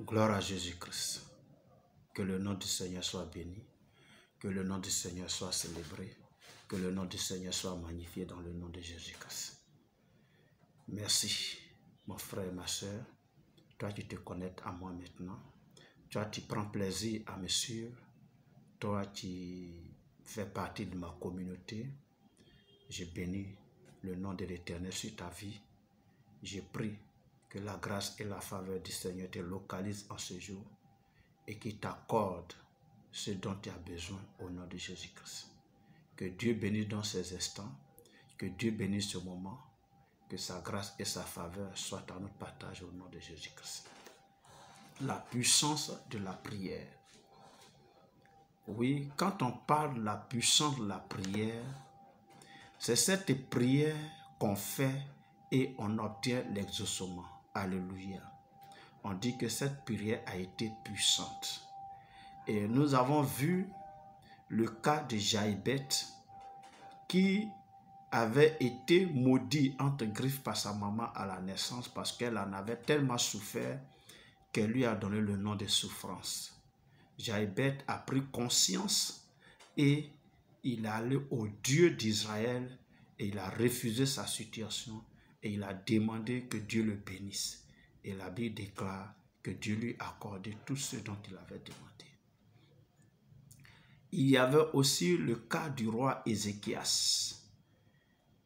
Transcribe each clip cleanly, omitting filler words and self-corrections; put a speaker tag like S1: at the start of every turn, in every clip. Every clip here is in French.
S1: Gloire à Jésus-Christ. Que le nom du Seigneur soit béni. Que le nom du Seigneur soit célébré. Que le nom du Seigneur soit magnifié dans le nom de Jésus-Christ. Merci, mon frère et ma soeur. Toi, tu te connectes à moi maintenant. Toi, tu prends plaisir à me suivre. Toi, tu fais partie de ma communauté. Je bénis le nom de l'Éternel sur ta vie. Je prie que la grâce et la faveur du Seigneur te localisent en ce jour et qu'il t'accorde ce dont tu as besoin au nom de Jésus-Christ. Que Dieu bénisse dans ces instants, que Dieu bénisse ce moment, que sa grâce et sa faveur soient à notre partage au nom de Jésus-Christ. La puissance de la prière. Oui, quand on parle de la puissance de la prière, c'est cette prière qu'on fait et on obtient l'exaucement. Alléluia. On dit que cette prière a été puissante. Et nous avons vu le cas de Jaïbet qui avait été maudit entre griffes par sa maman à la naissance parce qu'elle en avait tellement souffert qu'elle lui a donné le nom de souffrance. Jaïbet a pris conscience et il est allé au Dieu d'Israël et il a refusé sa situation et il a demandé que Dieu le bénisse. Et la Bible déclare que Dieu lui a accordé tout ce dont il avait demandé. Il y avait aussi le cas du roi Ézéchias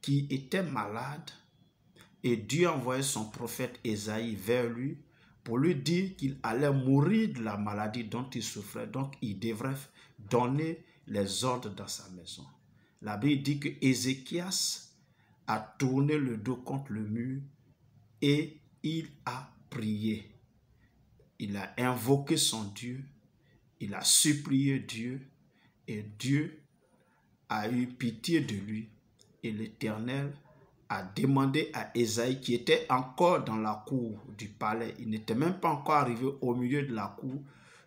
S1: qui était malade et Dieu a envoyé son prophète Ésaïe vers lui pour lui dire qu'il allait mourir de la maladie dont il souffrait. Donc, il devrait donner les ordres dans sa maison. La Bible dit que Ézéchias a tourné le dos contre le mur et il a prié. Il a invoqué son Dieu, il a supplié Dieu et Dieu a eu pitié de lui. Et l'Éternel a demandé à Ésaïe, qui était encore dans la cour du palais, il n'était même pas encore arrivé au milieu de la cour,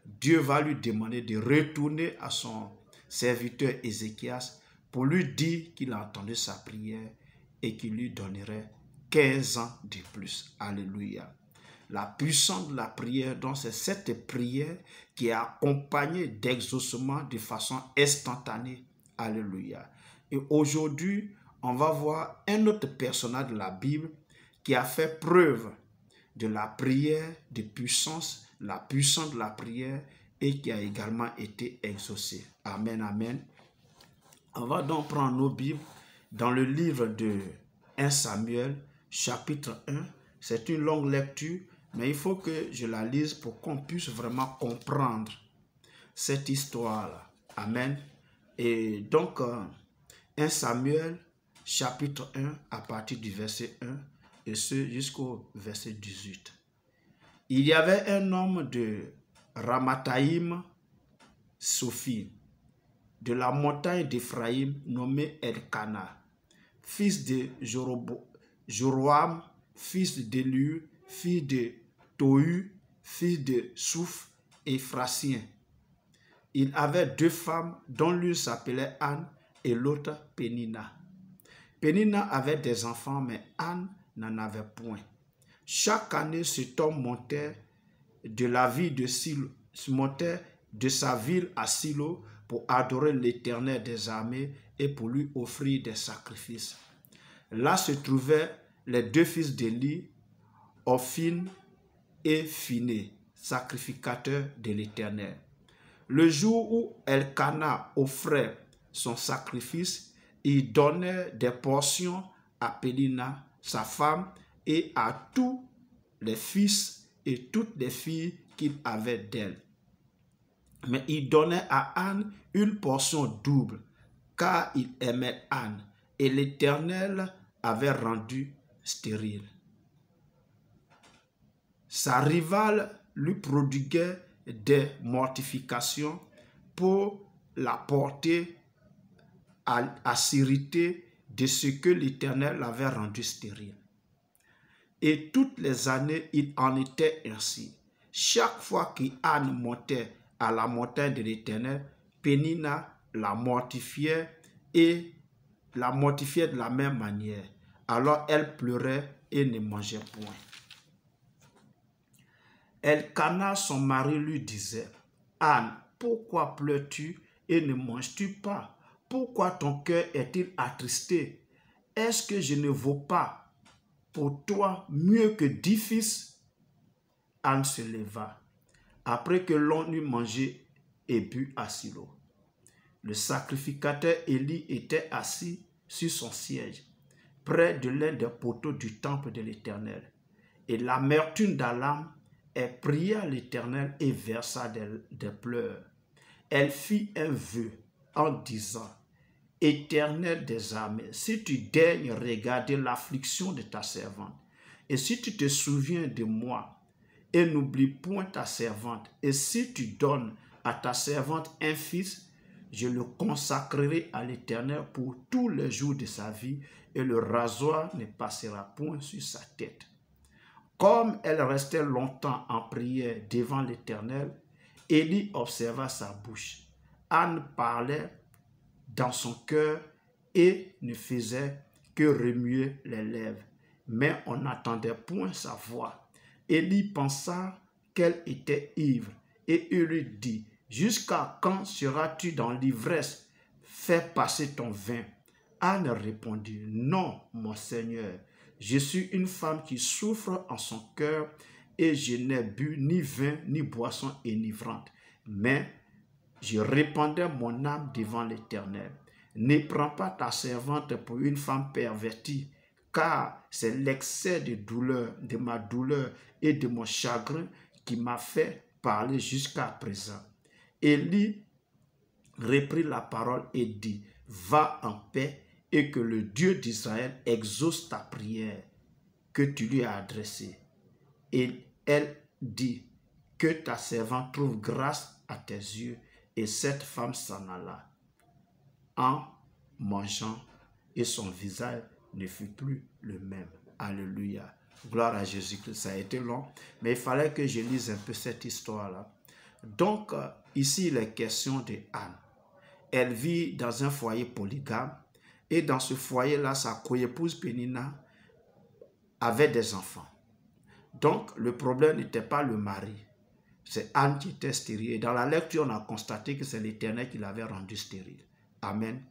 S1: Dieu va lui demander de retourner à son serviteur Ézéchias pour lui dire qu'il a entendu sa prière et qu'il lui donnerait 15 ans de plus. Alléluia. La puissance de la prière, donc c'est cette prière qui est accompagnée d'exaucement de façon instantanée. Alléluia. Et aujourd'hui, on va voir un autre personnage de la Bible qui a fait preuve de la prière, de puissance, la puissance de la prière et qui a également été exaucé. Amen, amen. On va donc prendre nos Bibles dans le livre de 1 Samuel, chapitre 1. C'est une longue lecture, mais il faut que je la lise pour qu'on puisse vraiment comprendre cette histoire-là. Amen. Et donc, 1 Samuel, chapitre 1, à partir du verset 1, et ce jusqu'au verset 18. Il y avait un homme de Ramathaïm, Sophie, de la montagne d'Éphraïm, nommé Elkana, fils de Joroam, fils d'Élu, fils de Tohu, fils de Souf, Éphrasien. Il avait deux femmes, dont l'une s'appelait Anne et l'autre Pénina. Pénina avait des enfants, mais Anne n'en avait point. Chaque année, cet homme montait de la ville de Silo, montait de sa ville à Silo pour adorer l'Éternel des armées et pour lui offrir des sacrifices. Là se trouvaient les deux fils d'Éli, Ophine et Phiné, sacrificateurs de l'Éternel. Le jour où Elkana offrait son sacrifice, il donnait des portions à Pénina, sa femme, et à tous les fils et toutes les filles qu'il avait d'elle. Mais il donnait à Anne une portion double, car il aimait Anne, et l'Éternel avait rendu stérile. Sa rivale lui prodiguait des mortifications pour la porter à s'irriter de ce que l'Éternel avait rendu stérile. Et toutes les années, il en était ainsi. Chaque fois qu'Anne montait à la montagne de l'Éternel, Pénina la mortifiait et la mortifiait de la même manière. Alors elle pleurait et ne mangeait point. Elkana, son mari, lui disait, « Anne, pourquoi pleures-tu et ne manges-tu pas? Pourquoi ton cœur est-il attristé? Est-ce que je ne vaux pas pour toi mieux que 10 fils? » Anne se leva, après que l'on eut mangé et bu à Silo. Le sacrificateur Élie était assis sur son siège, près de l'un des poteaux du temple de l'Éternel. Et l'amertume d'Alam, elle pria l'Éternel et versa des pleurs. Elle fit un vœu en disant, « Éternel des armées, si tu daignes regarder l'affliction de ta servante, et si tu te souviens de moi, et n'oublie point ta servante, et si tu donnes à ta servante un fils, je le consacrerai à l'Éternel pour tous les jours de sa vie, et le rasoir ne passera point sur sa tête. » Comme elle restait longtemps en prière devant l'Éternel, Élie observa sa bouche. Anne parlait dans son cœur et ne faisait que remuer les lèvres, mais on n'entendait point sa voix. Élie pensa qu'elle était ivre et il lui dit, « Jusqu'à quand seras-tu dans l'ivresse? Fais passer ton vin. » Anne répondit, « Non, mon Seigneur, je suis une femme qui souffre en son cœur et je n'ai bu ni vin ni boisson enivrante, mais je répandais mon âme devant l'Éternel. Ne prends pas ta servante pour une femme pervertie, car c'est l'excès de douleur, de ma douleur et de mon chagrin qui m'a fait parler jusqu'à présent. » Élie reprit la parole et dit, « Va en paix et que le Dieu d'Israël exauce ta prière que tu lui as adressée. » Et elle dit, « Que ta servante trouve grâce à tes yeux. » Et cette femme s'en alla en mangeant et son visage ne fut plus le même. Alléluia. Gloire à Jésus-Christ. Ça a été long, mais il fallait que je lise un peu cette histoire-là. Donc, ici, il est question de Anne. Elle vit dans un foyer polygame et dans ce foyer-là, sa coépouse Pénina avait des enfants. Donc, le problème n'était pas le mari. C'est Anne qui était stérile. Et dans la lecture, on a constaté que c'est l'Éternel qui l'avait rendue stérile. Amen.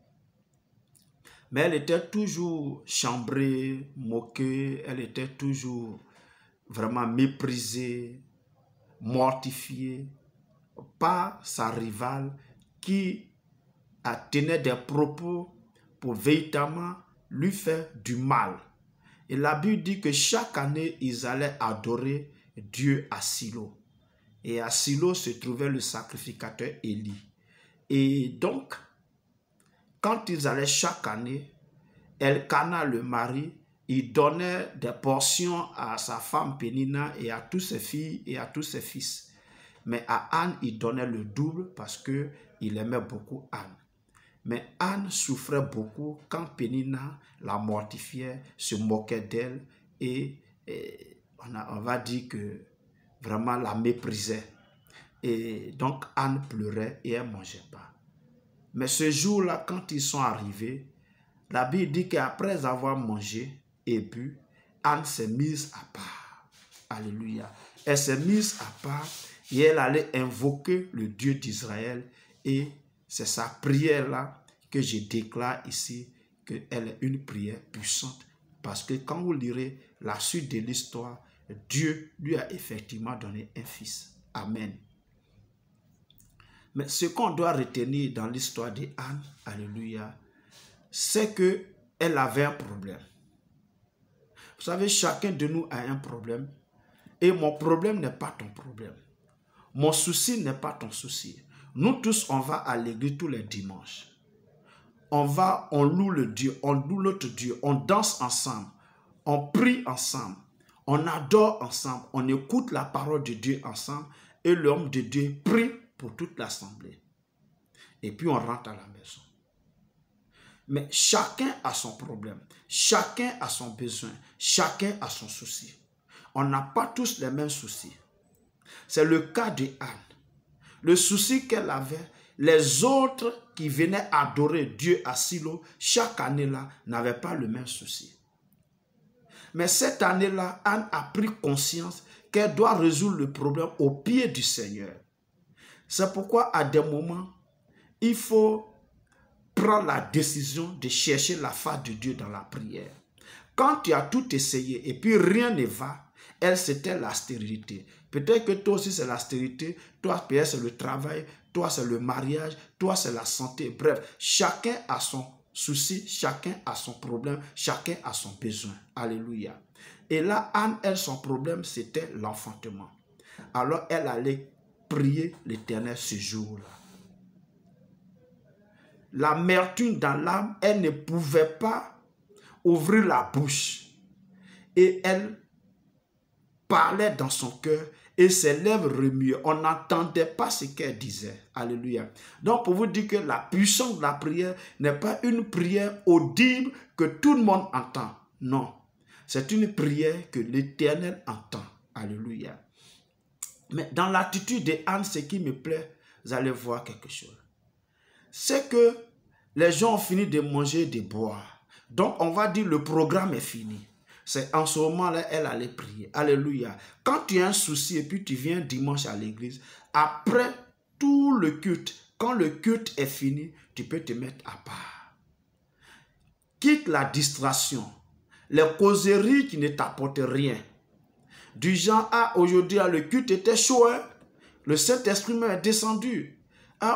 S1: Mais elle était toujours chambrée, moquée, elle était toujours vraiment méprisée, mortifiée par sa rivale qui tenait des propos pour véritablement lui faire du mal. Et la Bible dit que chaque année, ils allaient adorer Dieu à Silo. Et à Silo se trouvait le sacrificateur Élie. Et donc, quand ils allaient chaque année, Elkana, le mari, il donnait des portions à sa femme Pénina et à tous ses filles et à tous ses fils. Mais à Anne, il donnait le double parce qu'il aimait beaucoup Anne. Mais Anne souffrait beaucoup quand Pénina la mortifiait, se moquait d'elle et on va dire que vraiment la méprisait. Et donc Anne pleurait et elle ne mangeait pas. Mais ce jour-là, quand ils sont arrivés, la Bible dit qu'après avoir mangé et bu, Anne s'est mise à part. Alléluia. Elle s'est mise à part et elle allait invoquer le Dieu d'Israël. Et c'est sa prière-là que je déclare ici, qu'elle est une prière puissante. Parce que quand vous lirez la suite de l'histoire, Dieu lui a effectivement donné un fils. Amen. Mais ce qu'on doit retenir dans l'histoire d'Anne, alléluia, c'est qu'elle avait un problème. Vous savez, chacun de nous a un problème. Et mon problème n'est pas ton problème. Mon souci n'est pas ton souci. Nous tous, on va à l'église tous les dimanches. On loue le Dieu, on loue notre Dieu, on danse ensemble, on prie ensemble, on adore ensemble, on écoute la parole de Dieu ensemble et l'homme de Dieu prie pour toute l'assemblée. Et puis on rentre à la maison. Mais chacun a son problème, chacun a son besoin, chacun a son souci. On n'a pas tous les mêmes soucis. C'est le cas de Anne. Le souci qu'elle avait, les autres qui venaient adorer Dieu à Silo, chaque année-là, n'avaient pas le même souci. Mais cette année-là, Anne a pris conscience qu'elle doit résoudre le problème au pied du Seigneur. C'est pourquoi à des moments, il faut prendre la décision de chercher la face de Dieu dans la prière. Quand tu as tout essayé et puis rien ne va, elle, c'était la stérilité. Peut-être que toi aussi, c'est la stérilité. Toi, peut-être, c'est le travail. Toi, c'est le mariage. Toi, c'est la santé. Bref, chacun a son souci. Chacun a son problème. Chacun a son besoin. Alléluia. Et là, Anne, elle, son problème, c'était l'enfantement. Alors, elle allait prier l'Éternel ce jour-là. L'amertume dans l'âme, elle ne pouvait pas ouvrir la bouche. Et elle parlait dans son cœur et ses lèvres remuaient. On n'entendait pas ce qu'elle disait. Alléluia. Donc, pour vous dire que la puissance de la prière n'est pas une prière audible que tout le monde entend. Non. C'est une prière que l'Éternel entend. Alléluia. Mais dans l'attitude d'Anne, ce qui me plaît, vous allez voir quelque chose. C'est que les gens ont fini de manger et de boire. Donc, on va dire le programme est fini. C'est en ce moment-là, elle allait prier. Alléluia. Quand tu as un souci et puis tu viens dimanche à l'église, après tout le culte, quand le culte est fini, tu peux te mettre à part. Quitte la distraction, les causeries qui ne t'apportent rien. Du genre, aujourd'hui, le culte était chaud, hein? Le Saint-Esprit est descendu.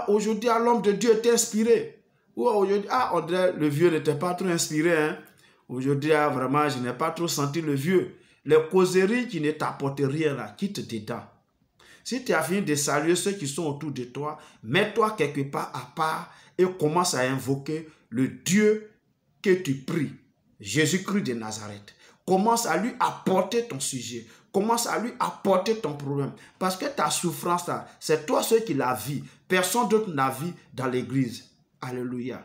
S1: Aujourd'hui, l'homme de Dieu était inspiré. Ou aujourd'hui, on dirait, le vieux n'était pas trop inspiré, hein? Aujourd'hui, vraiment, je n'ai pas trop senti le vieux. Les causeries qui ne t'apportent rien, là, quitte dedans. Si tu as fini de saluer ceux qui sont autour de toi, mets-toi quelque part à part et commence à invoquer le Dieu que tu pries, Jésus-Christ de Nazareth. Commence à lui apporter ton sujet. Commence à lui apporter ton problème. Parce que ta souffrance, là, c'est toi seul qui la vis. Personne d'autre n'a vu dans l'église. Alléluia.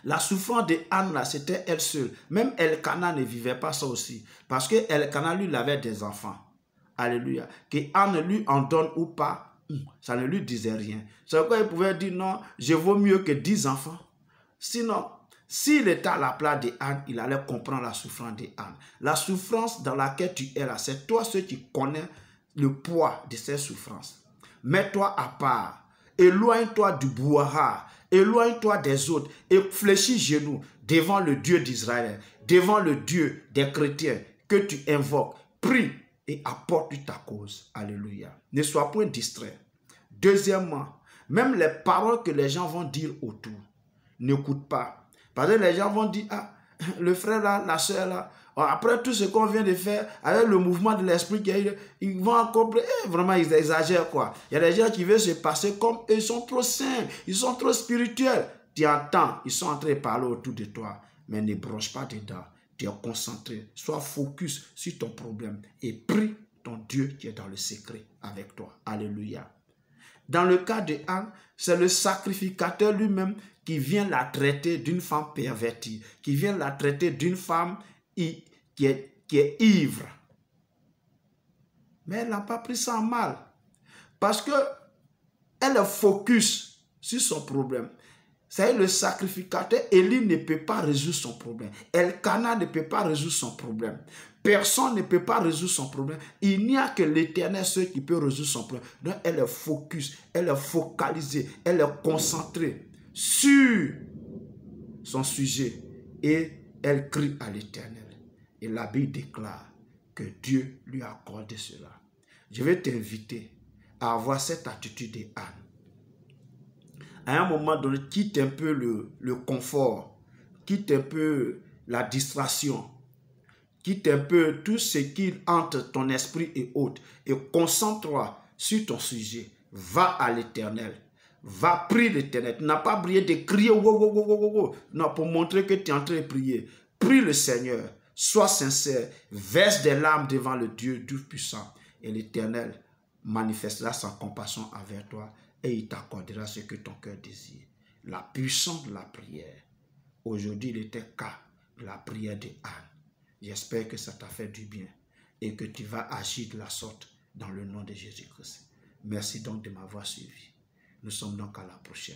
S1: La souffrance de Anne, là, c'était elle seule. Même Elkana ne vivait pas ça aussi. Parce que Elkana, lui, il avait des enfants. Alléluia. Que Anne lui en donne ou pas, ça ne lui disait rien. C'est pourquoi il pouvait dire non, je vaux mieux que 10 enfants. Sinon, s'il était à la place de Anne, il allait comprendre la souffrance de Anne. La souffrance dans laquelle tu es là, c'est toi ceux qui connais le poids de ces souffrances. Mets-toi à part. Éloigne-toi du brouhaha. Éloigne-toi des autres et fléchis genoux devant le Dieu d'Israël, devant le Dieu des chrétiens que tu invoques. Prie et apporte ta cause. Alléluia. Ne sois point distrait. Deuxièmement, même les paroles que les gens vont dire autour, n'écoute pas. Parce que les gens vont dire, le frère là, la soeur là, après tout ce qu'on vient de faire, avec le mouvement de l'esprit, ils vont encore, vraiment ils exagèrent quoi. Il y a des gens qui veulent se passer comme eux, ils sont trop saints, ils sont trop spirituels. Tu entends, ils sont en train de parler autour de toi, mais ne broche pas dedans. Tu es concentré, sois focus sur ton problème et prie ton Dieu qui est dans le secret avec toi. Alléluia. Dans le cas de Anne, c'est le sacrificateur lui-même qui vient la traiter d'une femme pervertie, qui vient la traiter d'une femme qui est ivre. Mais elle n'a pas pris ça en mal. Parce que elle est focus sur son problème. C'est le sacrificateur, Élie ne peut pas résoudre son problème. Elkana ne peut pas résoudre son problème. Personne ne peut pas résoudre son problème. Il n'y a que l'Éternel seul qui peut résoudre son problème. Donc elle est focus, elle est focalisée, elle est concentrée sur son sujet. Et elle crie à l'Éternel. Et la Bible déclare que Dieu lui a accordé cela. Je vais t'inviter à avoir cette attitude d'Anne. À un moment donné, quitte un peu le confort, quitte un peu la distraction, quitte un peu tout ce qui entre ton esprit et autres, et concentre-toi sur ton sujet. Va à l'Éternel. Va prier l'Éternel. Tu n'as pas prié de crier, non, pour montrer que tu es en train de prier. Prie le Seigneur. Sois sincère. Verse des larmes devant le Dieu Tout-Puissant. Et l'Éternel manifestera sa compassion envers toi et il t'accordera ce que ton cœur désire. La puissance de la prière. Aujourd'hui, il était cas de la prière de Anne. J'espère que ça t'a fait du bien et que tu vas agir de la sorte dans le nom de Jésus-Christ. Merci donc de m'avoir suivi. Nous sommes donc à la prochaine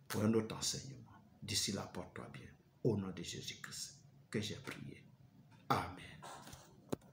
S1: pour un autre enseignement. D'ici là, porte-toi bien. Au nom de Jésus-Christ que j'ai prié. Amen.